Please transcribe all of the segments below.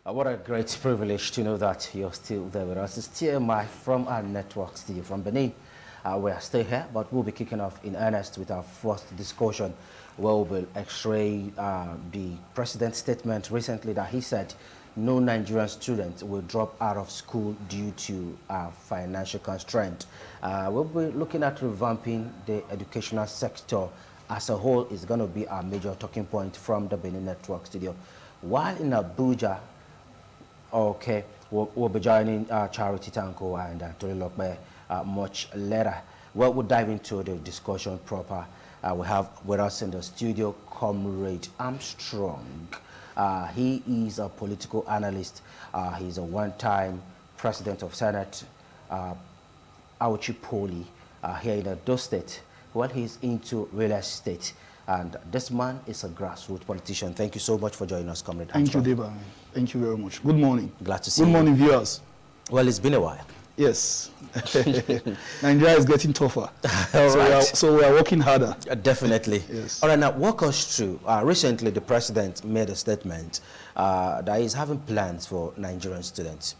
What a great privilege to know that you're still there with us. It's TMI from our network studio from Benin. We are still here, but we'll be kicking off in earnest with our first discussion, where we will x-ray the president's statement recently that he said no Nigerian student will drop out of school due to financial constraint. We'll be looking at revamping the educational sector as a whole. Is going to be our major talking point from the Benin Network studio. While in Abuja, okay, we'll be joining Charity Tanko and Tony Lokbe much later. Well, we'll dive into the discussion proper. We have with us in the studio Comrade Armstrong. He is a political analyst. He's a one-time president of Senate, Auchi Poli, here in Edo State. Well, he's into real estate. And this man is a grassroots politician. Thank you so much for joining us, Comrade Armstrong. Thank you, Deba. Thank you very much. Good morning. Glad to see you. Good morning, viewers. Well, it's been a while. Yes. Nigeria is getting tougher. So we are working harder. Definitely. Yes. All right, now walk us through. Recently, the president made a statement that he's having plans for Nigerian students.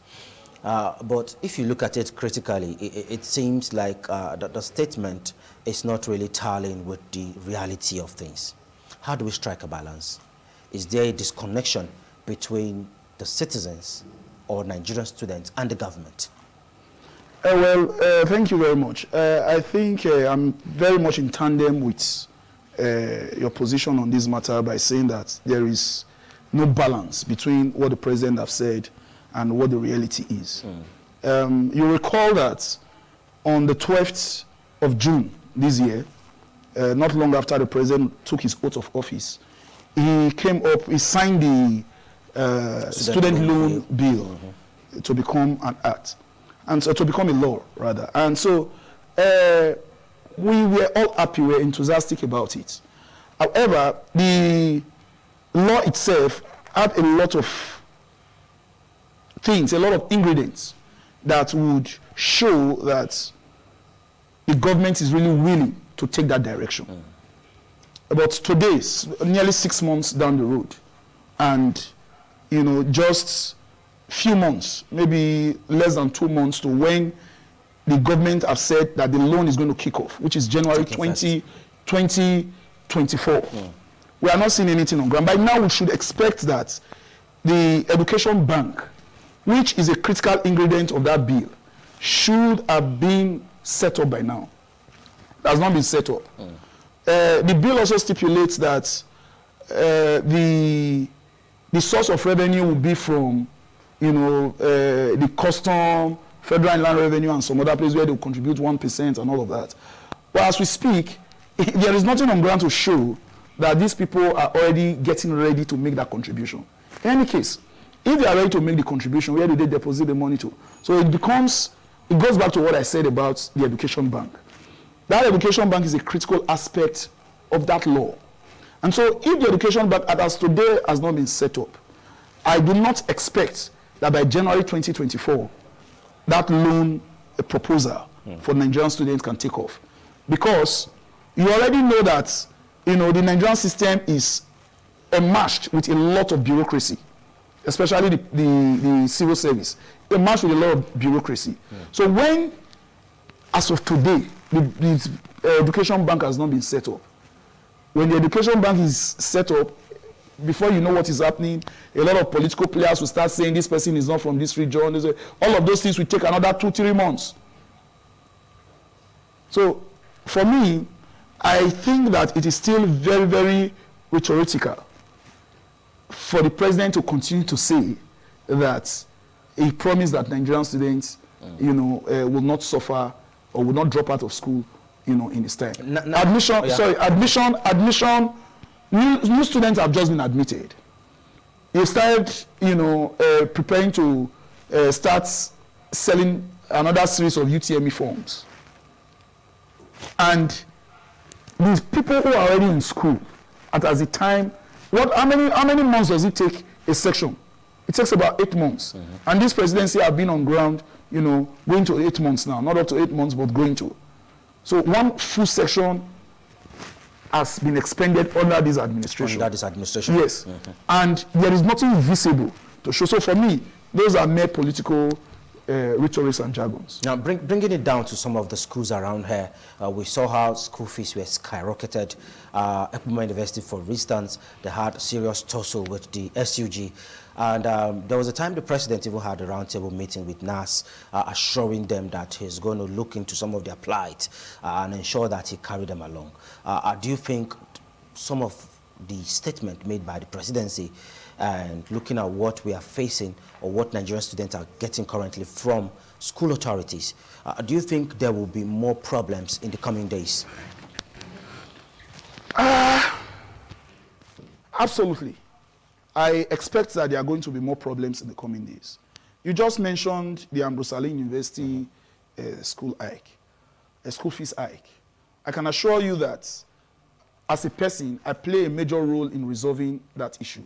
But if you look at it critically, it seems like the statement is not really tallying with the reality of things. How do we strike a balance? Is there a disconnection between the citizens or Nigerian students and the government? Thank you very much. I think I'm very much in tandem with your position on this matter by saying that there is no balance between what the president has said and what the reality is. You recall that on the 12th of June this year, not long after the president took his oath of office, he came up, he signed the student loan bill to become an act, and so to become a law, rather. And so we were all happy, we were enthusiastic about it. However, the law itself had a lot of things, a lot of ingredients that would show that the government is really willing to take that direction. But today, nearly 6 months down the road, and just few months, maybe less than 2 months to when the government have said that the loan is going to kick off, which is January 2024. We are not seeing anything on ground. By now, we should expect that the Education Bank, which is a critical ingredient of that bill, should have been set up by now. It has not been set up. The bill also stipulates that the source of revenue will be from, the custom, federal inland revenue, and some other places where they will contribute 1% and all of that. But as we speak, there is nothing on ground to show that these people are already getting ready to make that contribution. In any case, if they are ready to make the contribution, where do they deposit the money to? So it goes back to what I said about the Education Bank. That Education Bank is a critical aspect of that law. And so if the Education Bank, as today, has not been set up, I do not expect that by January 2024, that loan proposal for Nigerian students can take off. Because you already know that, the Nigerian system is enmeshed with a lot of bureaucracy, especially the civil service, enmeshed with a lot of bureaucracy. So when, as of today, the Education Bank has not been set up, when the Education Bank is set up, before you know what is happening, a lot of political players will start saying this person is not from this region. All of those things will take another 2-3 months. So for me, I think that it is still very, very rhetorical for the president to continue to say that he promised that Nigerian students, will not suffer or will not drop out of school, in his time. Admission. New students have just been admitted. They started, preparing to start selling another series of UTME forms. And these people who are already in school, at the time, how many months does it take a section? It takes about 8 months. And this presidency have been on ground, going to 8 months now. Not up to 8 months, but going to. So one full section has been expended under this administration. Under this administration? Yes. And there is nothing visible to show. So for me, those are mere political rhetorics and jargons. Now, bringing it down to some of the schools around here, we saw how school fees were skyrocketed. Igba University, for instance, they had a serious tussle with the SUG. And there was a time the president even had a roundtable meeting with NAS, assuring them that he's going to look into some of their plight and ensure that he carried them along. Do you think some of the statement made by the presidency and looking at what we are facing or what Nigerian students are getting currently from school authorities, do you think there will be more problems in the coming days? Absolutely. I expect that there are going to be more problems in the coming days. You just mentioned the Ambrose Ali University school fees hike. I can assure you that as a person, I play a major role in resolving that issue.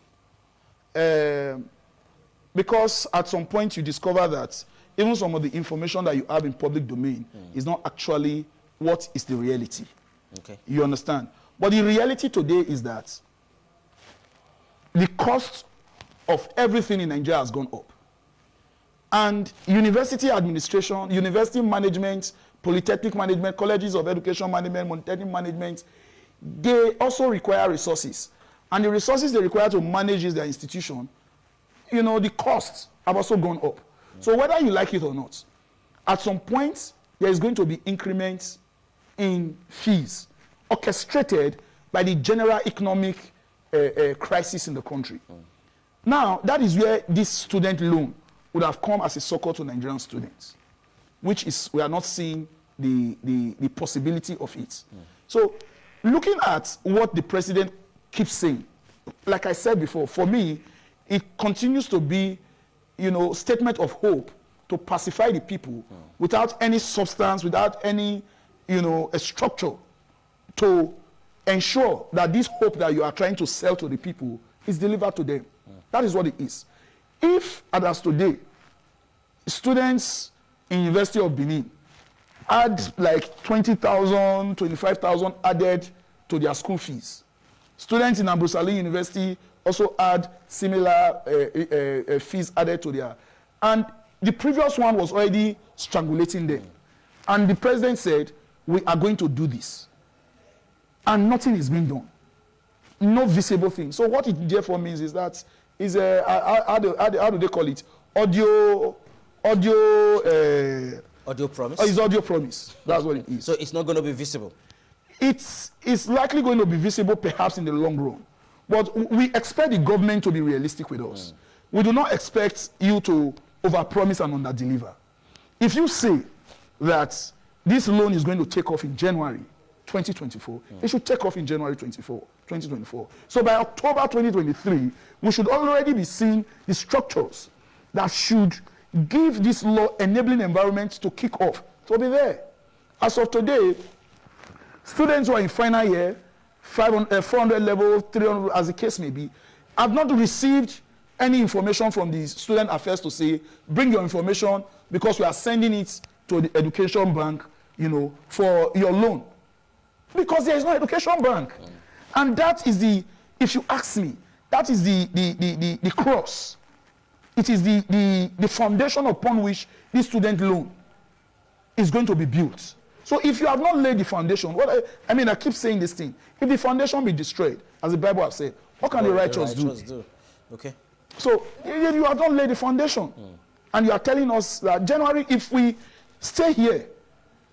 Because at some point you discover that even some of the information that you have in public domain is not actually what is the reality. Okay. You understand? But the reality today is that the cost of everything in Nigeria has gone up. And university administration, university management, polytechnic management, colleges of education management, montaining management, they also require resources. And the resources they require to manage their institution, you know, the costs have also gone up. So whether you like it or not, at some point, there is going to be increments in fees orchestrated by the general economic crisis in the country. Now, that is where this student loan would have come as a succor to Nigerian students, which is, we are not seeing the possibility of it. So, looking at what the president keeps saying, like I said before, for me, it continues to be, you know, statement of hope to pacify the people without any substance, without any, you know, a structure to ensure that this hope that you are trying to sell to the people is delivered to them. That is what it is. If, as today, students in University of Benin had like 20,000, 25,000 added to their school fees, students in Ambrose Ali University also had similar fees added to their, and the previous one was already strangulating them. And the president said, we are going to do this. And nothing is being done. No visible thing. So what it therefore means is that, how do they call it? Audio promise? It's audio promise. That's what it is. So it's not going to be visible? It's likely going to be visible perhaps in the long run. But we expect the government to be realistic with us. We do not expect you to overpromise and underdeliver. If you say that this loan is going to take off in January 2024, it should take off in January 2024. So by October 2023, we should already be seeing the structures that should give this law enabling environment to kick off, to be there. As of today, students who are in final year, 400 level, 300, as the case may be, have not received any information from the student affairs to say, bring your information because we are sending it to the education bank, you know, for your loan. Because there is no education bank. And that is the, if you ask me, that is the cross. It is the foundation upon which this student loan is going to be built. So if you have not laid the foundation, I keep saying this thing. If the foundation be destroyed, as the Bible has said, what can the righteous do? Okay. So you have not laid the foundation. And you are telling us that January, if we stay here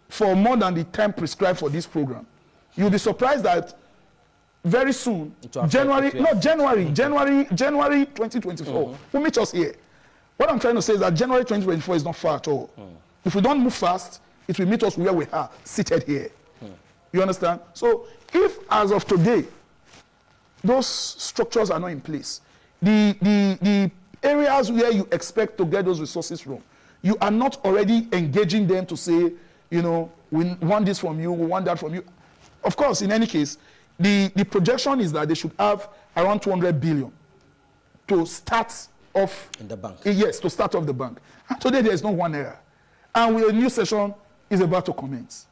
for more than the time prescribed for this program, you'll be surprised that very soon, January 2024, will meet us here. What I'm trying to say is that January 2024 is not far at all. If we don't move fast, it will meet us where we are, seated here. You understand? So if, as of today, those structures are not in place, the areas where you expect to get those resources from, you are not already engaging them to say, you know, we want this from you, we want that from you. Of course, in any case, the projection is that they should have around 200 billion to start off. In the bank? Yes, to start off the bank. And today, there is no one error. And a new session is about to commence.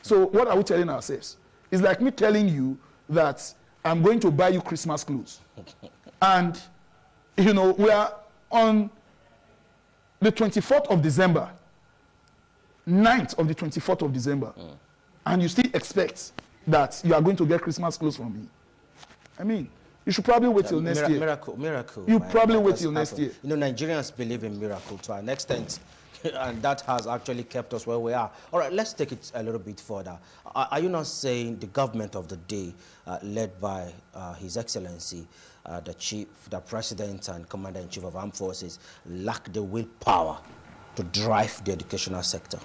So what are we telling ourselves? It's like me telling you that I'm going to buy you Christmas clothes. And You know, we are on the 24th of December, 9th of the 24th of December, and you still expect that you are going to get Christmas clothes from me. I mean, you should probably wait till next year. Miracle. You probably wait till next year. You know, Nigerians believe in miracle to an extent, and that has actually kept us where we are. All right, let's take it a little bit further. Are you not saying the government of the day, led by His Excellency, the President and Commander-in-Chief of Armed Forces, lack the willpower to drive the educational sector?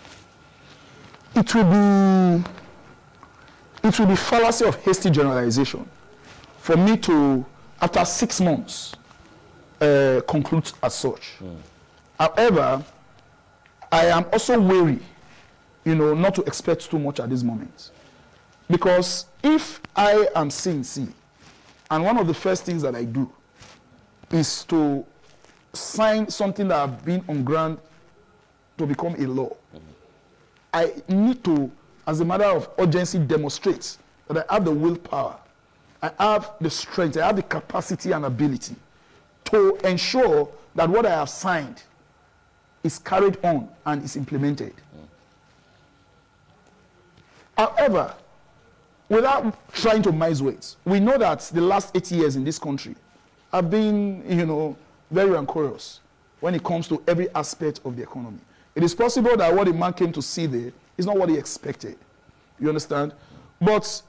It will be fallacy of hasty generalization for me to, after 6 months, conclude as such. However, I am also wary, you know, not to expect too much at this moment. Because if I am CNC, and one of the first things that I do is to sign something that I've been on ground to become a law, I need to, as a matter of urgency, demonstrate that I have the willpower, I have the strength, I have the capacity and ability to ensure that what I have signed is carried on and is implemented. However, without trying to mince words, we know that the last 8 years in this country have been, you know, very rancorous when it comes to every aspect of the economy. It is possible that what a man came to see there is not what he expected. You understand? But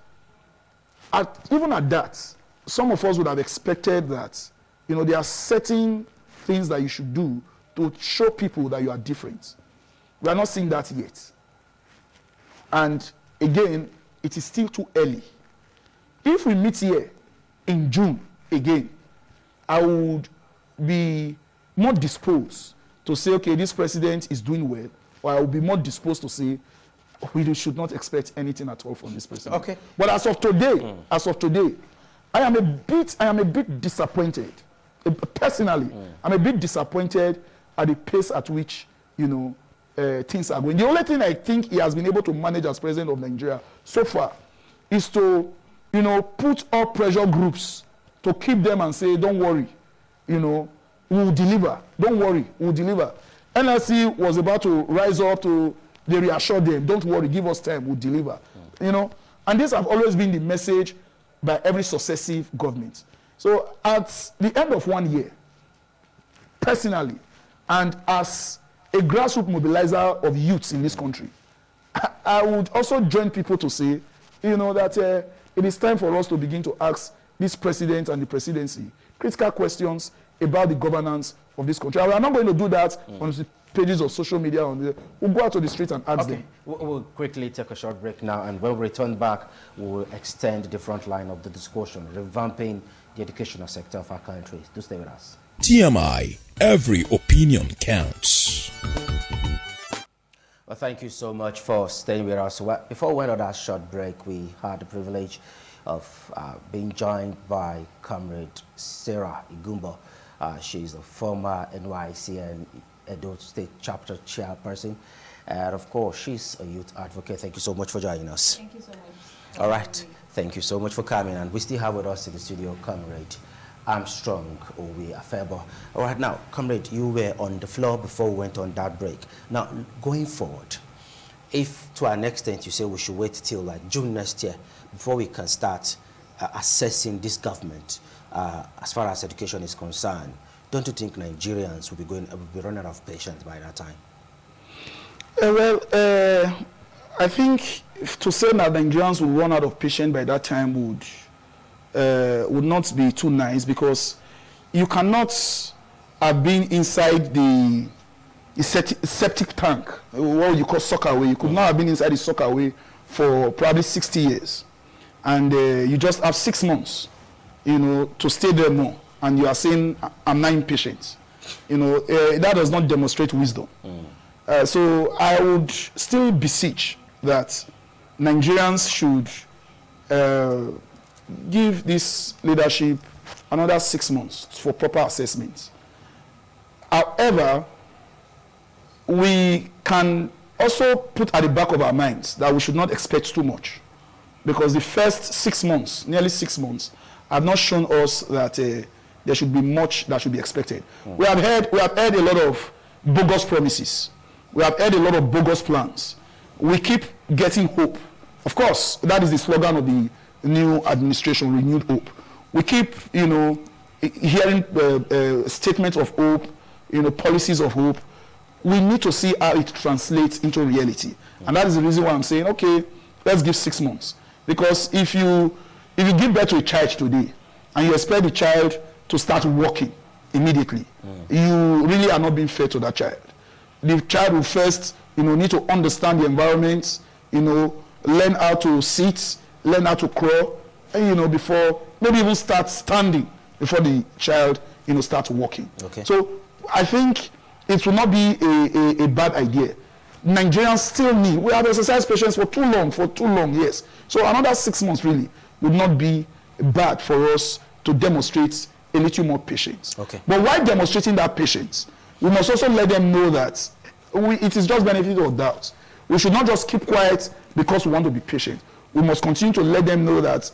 even at that, some of us would have expected that, you know, there are certain things that you should do to show people that you are different. We are not seeing that yet. And again, it is still too early. If we meet here in June again, I would be more disposed to say, okay, this president is doing well, or I will be more disposed to say, we should not expect anything at all from this president. Okay. But as of today, I am a bit disappointed. Personally, I'm a bit disappointed at the pace at which, you know, things are going. The only thing I think he has been able to manage as president of Nigeria so far is to, you know, put up pressure groups to keep them and say, don't worry, you know, we'll deliver. Don't worry, we'll deliver. NLC was about to rise up to, they reassured them, don't worry, give us time, we'll deliver. You know, and this have always been the message by every successive government. So at the end of 1 year, personally, and as a grassroots mobilizer of youths in this country, I would also join people to say, you know, that it is time for us to begin to ask this president and the presidency critical questions about the governance of this country. We are not going to do that on the pages of social media. We'll go out to the street and ask them. We'll quickly take a short break now, and when we return back, we'll extend the front line of the discussion, revamping the educational sector of our country. Do stay with us. TMI, every opinion counts. Well, thank you so much for staying with us. Well, before we went on that short break, we had the privilege of being joined by Comrade Sarah Igumbo. She's a former NYC and Edo State Chapter Chairperson. And of course, she's a youth advocate. Thank you so much for joining us. Thank you so much. All right. Thank you so much for coming. And we still have with us in the studio Comrade Armstrong Owe Afebo. All right, now, Comrade, you were on the floor before we went on that break. Now, going forward, if to an extent you say we should wait till like June next year before we can start assessing this government as far as education is concerned, don't you think Nigerians will be running out of patience by that time? I think to say that Nigerians will run out of patience by that time would not be too nice, because you cannot have been inside the septic tank, what you call sockaway. You could not have been inside the sockaway for probably 60 years. And you just have 6 months, you know, to stay there more. And you are saying, I'm not impatient. You know, that does not demonstrate wisdom. So I would still beseech that Nigerians should give this leadership another 6 months for proper assessment. However, we can also put at the back of our minds that we should not expect too much, because the first 6 months, nearly 6 months, have not shown us that there should be much that should be expected. We have heard a lot of bogus promises. We have heard a lot of bogus plans. We keep getting hope. Of course, that is the slogan of the new administration, renewed hope. We keep, hearing statements of hope, policies of hope. We need to see how it translates into reality. And that is the reason why I'm saying, okay, let's give 6 months. Because if you give birth to a child today, and you expect the child to start walking immediately, you really are not being fair to that child. The child will first, need to understand the environment, learn how to sit, learn how to crawl, and, before, maybe even start standing before the child, starts walking. Okay. So I think it will not be a bad idea. Nigerians still need, we have exercised patience for too long, yes. So another 6 months really would not be bad for us to demonstrate a little more patience. Okay. But while demonstrating that patience, we must also let them know that it is just benefit of doubt. We should not just keep quiet because we want to be patient. We must continue to let them know that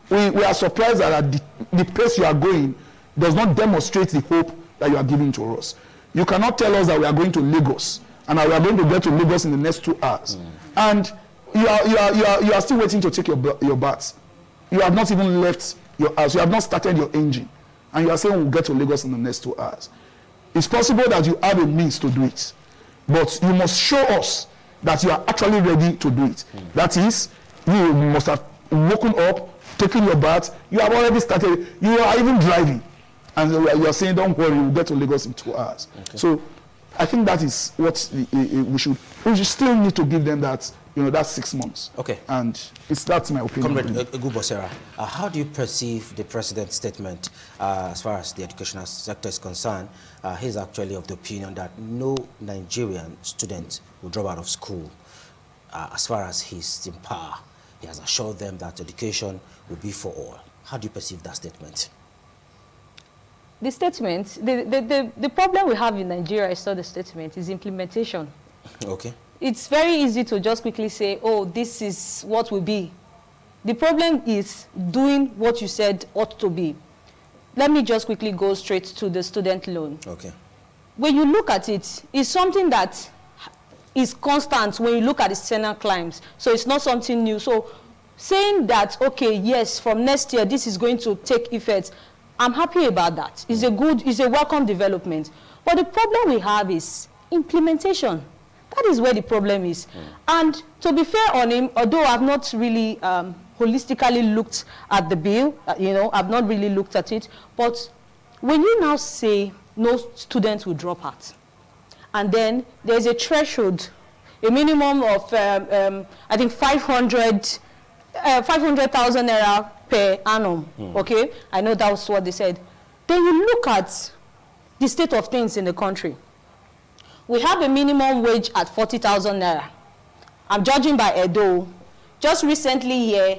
we are surprised that the pace you are going does not demonstrate the hope that you are giving to us. You cannot tell us that we are going to Lagos and that we are going to get to Lagos in the next 2 hours. And you are still waiting to take your bath. You have not even left your house. You have not started your engine. And you are saying we'll get to Lagos in the next 2 hours. It's possible that you have a means to do it. But you must show us that you are actually ready to do it. That is, you must have woken up, taken your bath. You have already started. You are even driving. And you are saying, don't worry, we'll get to Lagos in 2 hours. Okay. So I think that is what we should still need to give them that, that's 6 months. Okay. And that's my opinion. Comrade Igba, how do you perceive the president's statement as far as the educational sector is concerned? He's actually of the opinion that no Nigerian student will drop out of school as far as he's in power. He has assured them that education will be for all. How do you perceive that statement? The statement, the problem we have in Nigeria is not the statement, is implementation. Okay. It's very easy to just quickly say, oh, this is what will be. The problem is doing what you said ought to be. Let me just quickly go straight to the student loan. Okay. When you look at it, it's something that is constant when you look at the Senate climbs. So it's not something new. So saying that, okay, yes, from next year, this is going to take effect, I'm happy about that. It's a welcome development. But the problem we have is implementation. That is where the problem is. And to be fair on him, although I've not really holistically looked at the bill, I've not really looked at it, but when you now say no students will drop out, and then there's a threshold, a minimum of, I think, 500,000 naira per annum, okay? I know that was what they said. Then you look at the state of things in the country. We have a minimum wage at 40,000 naira. I'm judging by Edo. Just recently here,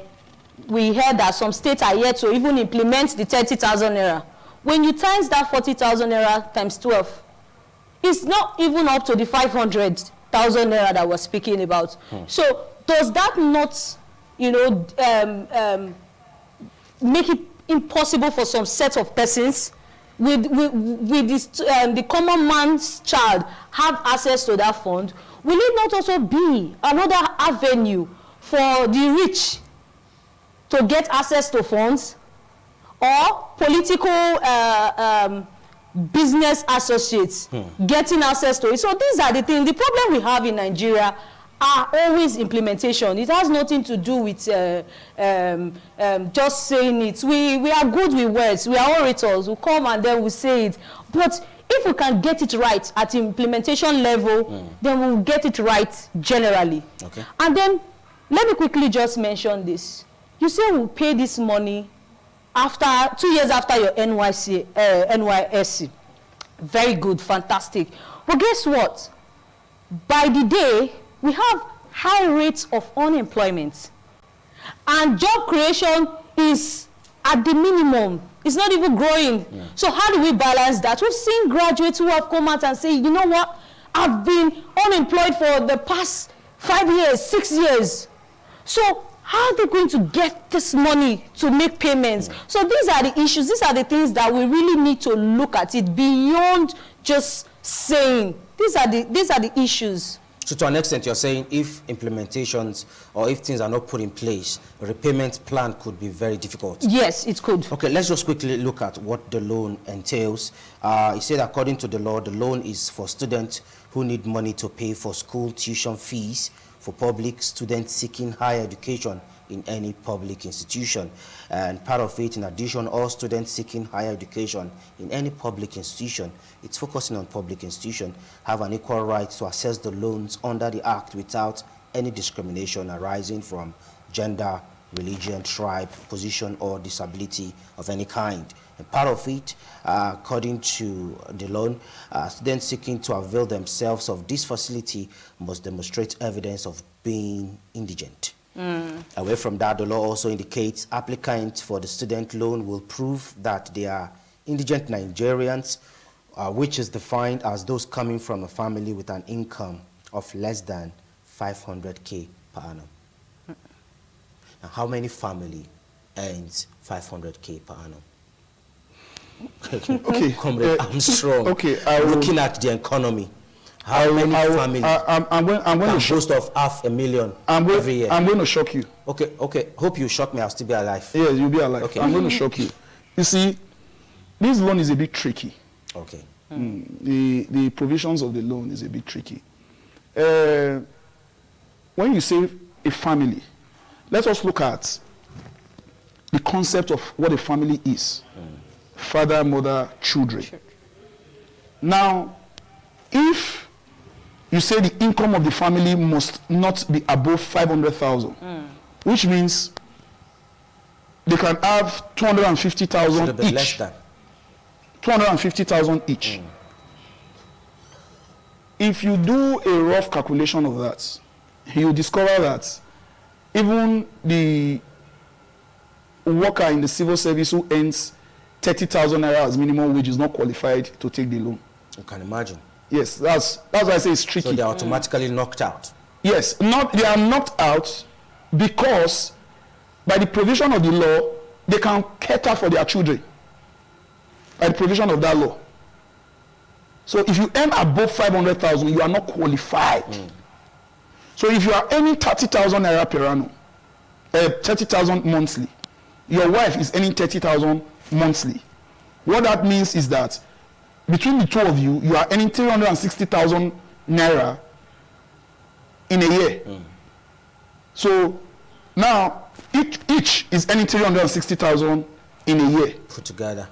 we heard that some states are yet to even implement the 30,000 naira. When you times that 40,000 naira times 12, it's not even up to the 500,000 naira that we're speaking about. So does that not, make it impossible for some set of persons with this, the common man's child have access to that fund? Will it not also be another avenue for the rich to get access to funds, or political business associates getting access to it? So these are the things. The problem we have in Nigeria are always implementation. It has nothing to do with just saying it. We are good with words. We are orators. We come and then we say it. But if we can get it right at implementation level, then we'll get it right generally. Okay. And then let me quickly just mention this. You say we'll pay this money after 2 years after your NYSC. Very good, fantastic. But guess what? By the day, we have high rates of unemployment, and job creation is at the minimum. It's not even growing. So how do we balance that? We've seen graduates who have come out and say, you know what, I've been unemployed for the past 5 years, 6 years. So how are they going to get this money to make payments? So these are the issues. These are the things that we really need to look at it beyond just saying. These are the issues. So to an extent, you're saying if implementations or if things are not put in place, a repayment plan could be very difficult. Yes, it could. Okay, let's just quickly look at what the loan entails. You said according to the law, the loan is for students who need money to pay for school tuition fees for public students seeking higher education in any public institution. And part of it, in addition, all students seeking higher education in any public institution, it's focusing on public institution, have an equal right to access the loans under the Act without any discrimination arising from gender, religion, tribe, position, or disability of any kind. And part of it, according to the loan, students seeking to avail themselves of this facility must demonstrate evidence of being indigent. Away from that, the law also indicates applicants for the student loan will prove that they are indigent Nigerians, which is defined as those coming from a family with an income of less than 500K per annum. Now, how many family earns 500K per annum? Okay, Comrade Armstrong, okay, looking at the economy, how many families I'm going can to boast of $500,000 every year? I'm going to shock you. Okay. Hope you shock me. I'll still be alive. Yes, you'll be alive. Okay. I'm going to shock you. You see, this loan is a bit tricky. Okay. The provisions of the loan is a bit tricky. When you say a family, let us look at the concept of what a family is. Father, mother, children. Now, if you say the income of the family must not be above 500,000, which means they can have 250,000 each. Less than 250,000 each. If you do a rough calculation of that, you discover that even the worker in the civil service who earns 30,000 naira as minimum wage is not qualified to take the loan. you can imagine. Yes, that's why I say it's tricky. So they're automatically knocked out. Yes, they are knocked out because by the provision of the law, they can cater for their children. By the provision of that law. So if you earn above 500,000, you are not qualified. So if you are earning 30,000 naira per annum, 30,000 monthly, your wife is earning 30,000 monthly. What that means is that between the two of you, you are earning 360,000 naira in a year. So now each is earning 360,000 in a year. Put together.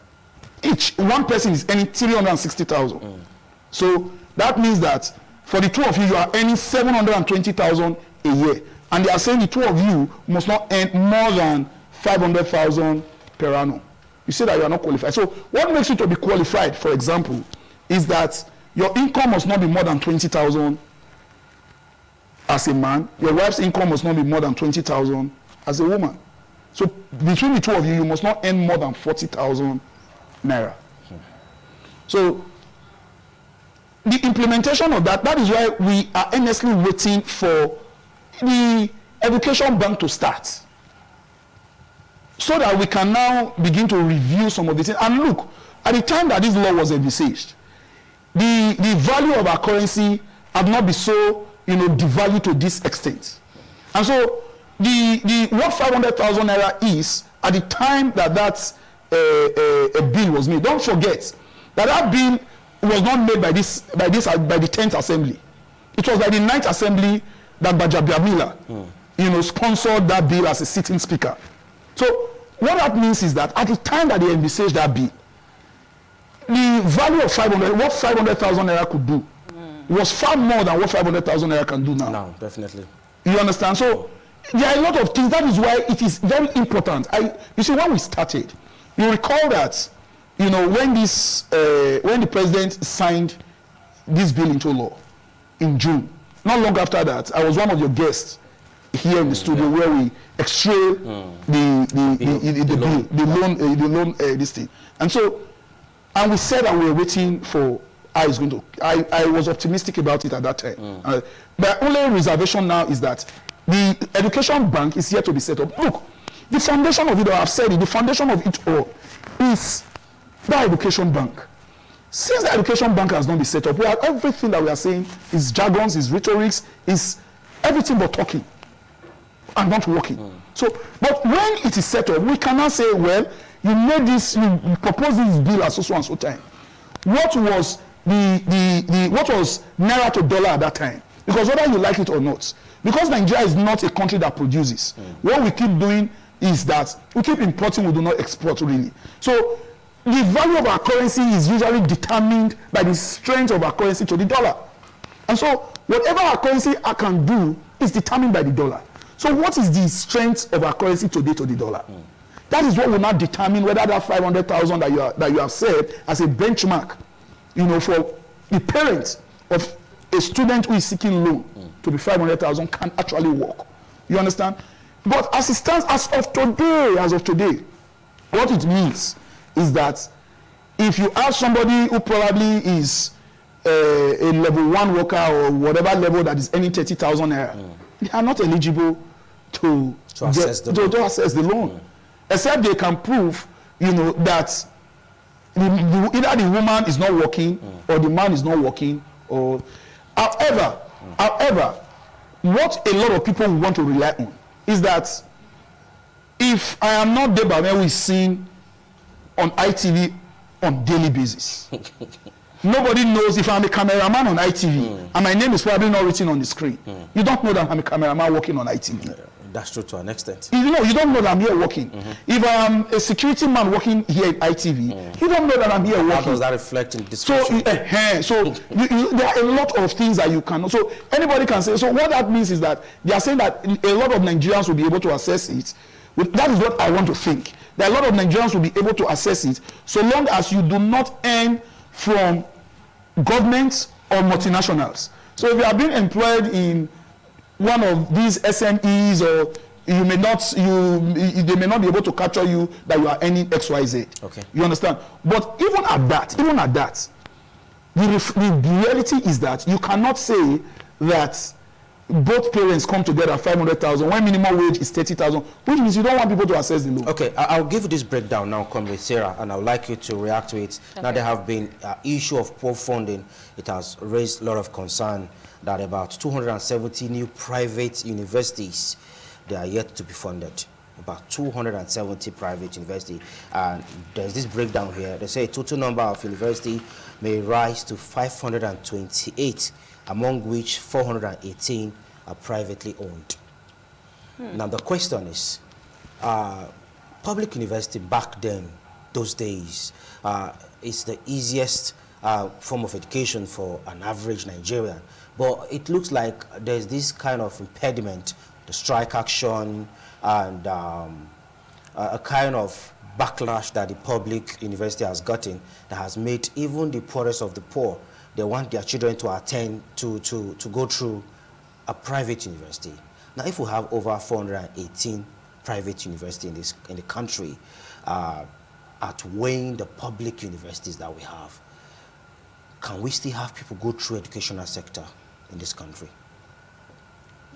Each one person is earning 360,000. So that means that for the two of you, you are earning 720,000 a year, and they are saying the two of you must not earn more than 500,000 per annum. You say that you are not qualified. So what makes you to be qualified, for example, is that your income must not be more than 20,000 as a man. Your wife's income must not be more than 20,000 as a woman. So between the two of you, you must not earn more than 40,000 naira. So the implementation of that is why we are earnestly waiting for the education bank to start, so that we can now begin to review some of the things. And look, at the time that this law was envisaged, the value of our currency had not been so, devalued to this extent. And so the what 500,000 naira is at the time that a bill was made. Don't forget that bill was not made by the 10th Assembly. It was by the 9th Assembly that Bajabiamila, sponsored that bill as a sitting speaker. So what that means is that at the time that they envisaged that bill, the value of 500,000 naira could do was far more than what 500,000 naira can do now. No, definitely. You understand? So there are a lot of things. That is why it is very important. You see, when we started, you recall that, when the president signed this bill into law in June, not long after that, I was one of your guests here in the studio where we x-ray the loan, this thing. And we said that we were waiting for how it's going to. I was optimistic about it at that time. My only reservation now is that the education bank is yet to be set up. Look, the foundation of it all, I've said it, the foundation of it all is the education bank. Since the education bank has not been set up, everything that we are saying is jargons, is rhetorics, is everything but talking and not working. So, but when it is set up, we cannot say, well, you made this, you proposed this bill at so and so time. What was what was naira to dollar at that time? Because whether you like it or not, because Nigeria is not a country that produces, what we keep doing is that we keep importing, we do not export really. So the value of our currency is usually determined by the strength of our currency to the dollar. And so whatever our currency can do is determined by the dollar. So what is the strength of our currency today to the dollar? That is what will not determine whether that 500,000 that you have said as a benchmark, you know, for the parents of a student who is seeking loan to be 500,000 can actually work. You understand? But as it stands, as of today, what it means is that if you ask somebody who probably is a level 1 worker or whatever level that is earning 30,000 naira, they are not eligible to access the loan. Except they can prove, you know, that either the woman is not working or the man is not working. Or however, what a lot of people want to rely on is that if I am not Deba who is seen on ITV on daily basis, nobody knows if I'm a cameraman on ITV and my name is probably not written on the screen. You don't know that I'm a cameraman working on ITV. That's true to an extent. You know, you don't know that I'm here working. If I'm a security man working here at ITV, you don't know that I'm here working. How does that reflect in description? So there are a lot of things that you cannot. So anybody can say. So what that means is that they are saying that a lot of Nigerians will be able to access it. That is what I want to think. That a lot of Nigerians will be able to access it so long as you do not earn from governments or multinationals. So if you are being employed in one of these SMEs, or they may not be able to capture you that you are earning XYZ. Okay. You understand? But even at that, the reality is that you cannot say that both parents come together 500,000 when minimum wage is 30,000, which means you don't want people to access the loan. Okay, I'll give you this breakdown now, Comrade Sarah, and I would like you to react to it. Okay. Now there have been issue of poor funding. It has raised a lot of concern that about 270 new private universities, they are yet to be funded. About 270 private universities. And there's this breakdown here. They say total number of universities may rise to 528, among which 418 are privately owned. Now the question is, public university back then, those days, is the easiest form of education for an average Nigerian. But it looks like there's this kind of impediment, the strike action, and a kind of backlash that the public university has gotten that has made even the poorest of the poor, they want their children to attend, to go through a private university. Now, if we have over 418 private universities in the country, outweighing the public universities that we have, can we still have people go through educational sector in this country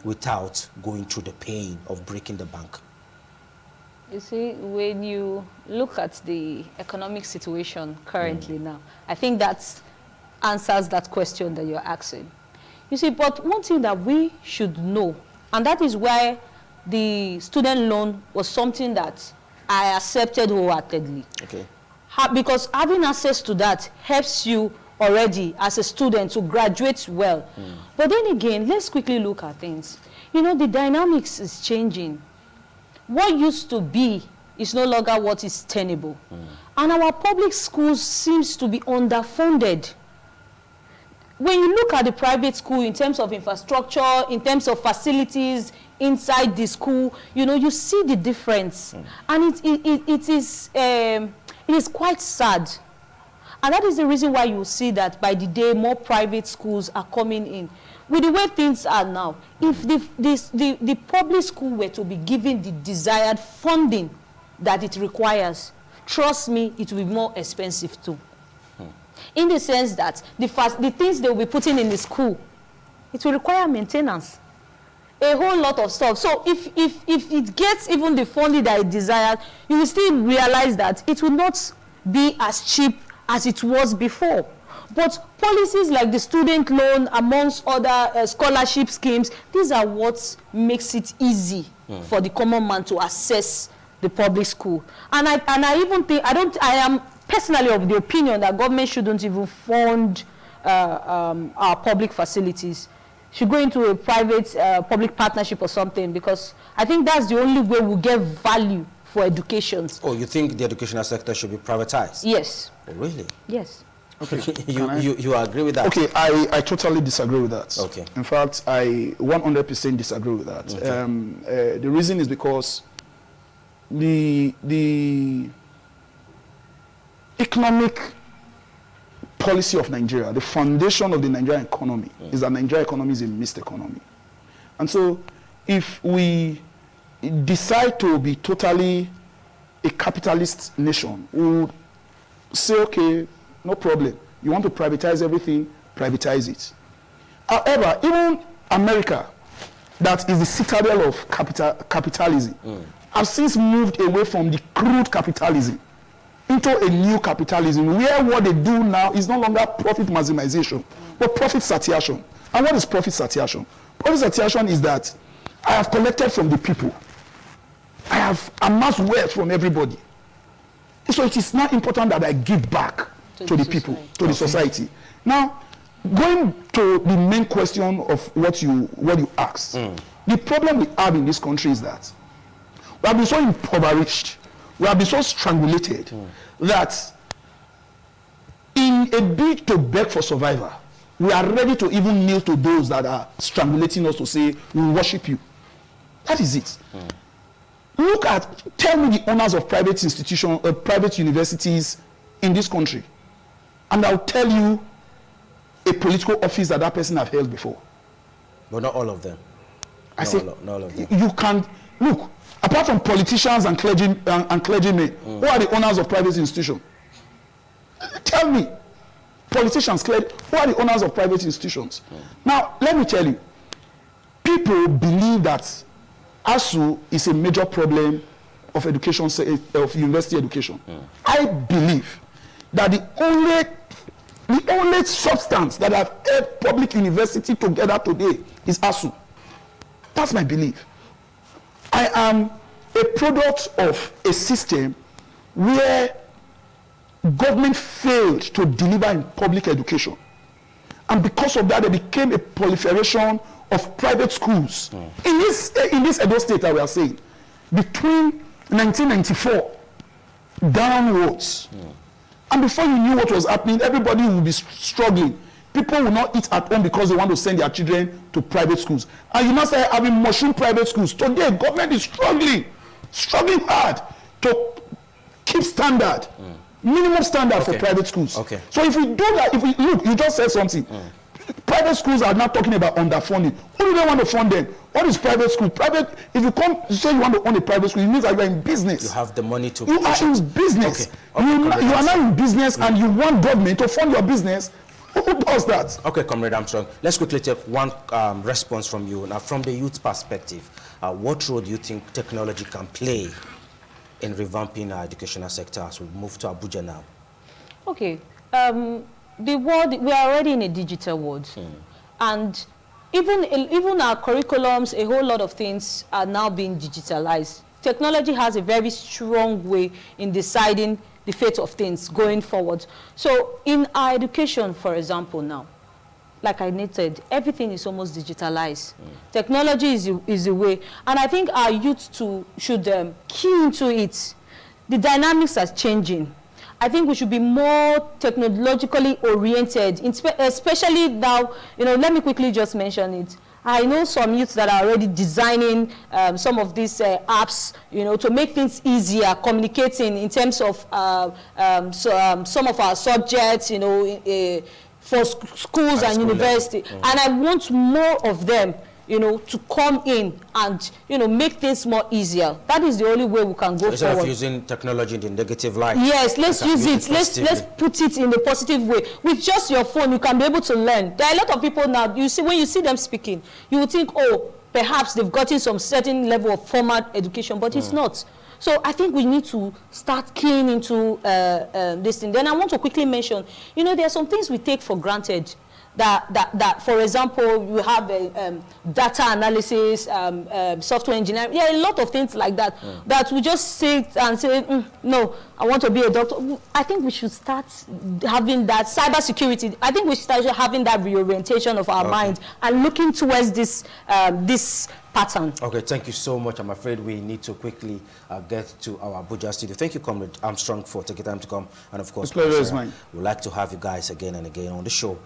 without going through the pain of breaking the bank? You see, when you look at the economic situation currently now, I think that answers that question that you're asking. You see, but one thing that we should know, and that is why the student loan was something that I accepted wholeheartedly. Okay. Because having access to that helps you already as a student to graduate well. But then again, let's quickly look at things. You know, the dynamics is changing. What used to be is no longer what is tenable. And our public schools seems to be underfunded. When you look at the private school in terms of infrastructure, in terms of facilities inside the school, you know, you see the difference. And it is quite sad. And that is the reason why you see that by the day more private schools are coming in. With the way things are now, if the public school were to be given the desired funding that it requires, trust me, it will be more expensive too. In the sense that the things they will be putting in the school, it will require maintenance. a whole lot of stuff. So if it gets even the funding that it desired, you will still realize that it will not be as cheap as it was before. But policies like the student loan, amongst other scholarship schemes, these are what makes it easy for the common man to access the public school. And I even think, I am personally of the opinion that government shouldn't even fund our public facilities. Should go into a private public partnership or something, because I think that's the only way we'll get value for education. Oh, you think the educational sector should be privatized? Yes. Oh, really? Yes. Okay. you agree with that? Okay, I totally disagree with that. Okay. In fact, I 100% disagree with that. Okay. The reason is because the economic policy of Nigeria, the foundation of the Nigerian economy, is that Nigerian economy is a mixed economy. And so if we decide to be totally a capitalist nation, we would say, okay, no problem. You want to privatize everything, privatize it. However, even America, that is the citadel of capitalism, have since moved away from the crude capitalism into a new capitalism, where what they do now is no longer profit maximization, but profit satiation. And what is profit satiation? Profit satiation is that I have collected from the people. I have amassed wealth from everybody. So it is now important that I give back to the people, to the society. Now, going to the main question of what you asked, the problem we have in this country is that we have been so impoverished, we have been so strangulated that in a bid to beg for survival, we are ready to even kneel to those that are strangulating us to say, we worship you. That is it. Tell me the owners of private institutions, private universities in this country, and I'll tell you a political office that person have held before. But not all of them. Not all of them. You can look, apart from politicians and clergymen, who are the owners of private institutions? Tell me, politicians, who are the owners of private institutions? Now, let me tell you, people believe that ASU is a major problem of education, of university education. I believe that the only substance that have held public university together today is ASU. That's my belief. I am a product of a system where government failed to deliver in public education. And because of that, there became a proliferation of private schools. In this Edo State that we are saying, between 1994 downwards, and before you knew what was happening, everybody would be struggling. People will not eat at home because they want to send their children to private schools. And you now say having mushroom private schools. Today, government is struggling hard to keep standard, minimum standard for private schools. Okay. So if we do that, look, you just said something. Private schools are not talking about underfunding. Who do they want to fund them? What is private school? If you come to say you want to own a private school, it means that you are in business. You have the money to. You are in business. Okay. You are now in business, and you want government to fund your business. Who does that? Okay, Comrade Armstrong. Let's quickly take one response from you. Now, from the youth perspective, what role do you think technology can play in revamping our educational sector as we move to Abuja now? Okay. The world, we are already in a digital world, and even our curriculums, a whole lot of things are now being digitalized. Technology has a very strong way in deciding the fate of things going forward. So in our education, for example, now, like I noted, everything is almost digitalized. Technology is the way, and I think our youth too should key into it. The dynamics are changing. I think we should be more technologically oriented, especially now, let me quickly just mention it. I know some youths that are already designing some of these apps, to make things easier, communicating in terms of some of our subjects, for schools and university. And I want more of them, to come in and, make things more easier. That is the only way we can go Instead forward. of using technology in the negative light. Yes, let's use it. Let's put it in the positive way. With just your phone, you can be able to learn. There are a lot of people now, when you see them speaking, you will think, oh, perhaps they've gotten some certain level of formal education, but it's not. So I think we need to start keying into this thing. Then I want to quickly mention, you know, there are some things we take for granted. That for example, you have data analysis, software engineering, yeah, a lot of things like that, that we just sit and say, no, I want to be a doctor. I think we should start having that cybersecurity. I think we should start having that reorientation of our mind and looking towards this this pattern. Okay, thank you so much. I'm afraid we need to quickly get to our Abuja studio. Thank you, Comrade Armstrong, for taking time to come. And of course, the pleasure is mine. We'd like to have you guys again and again on the show.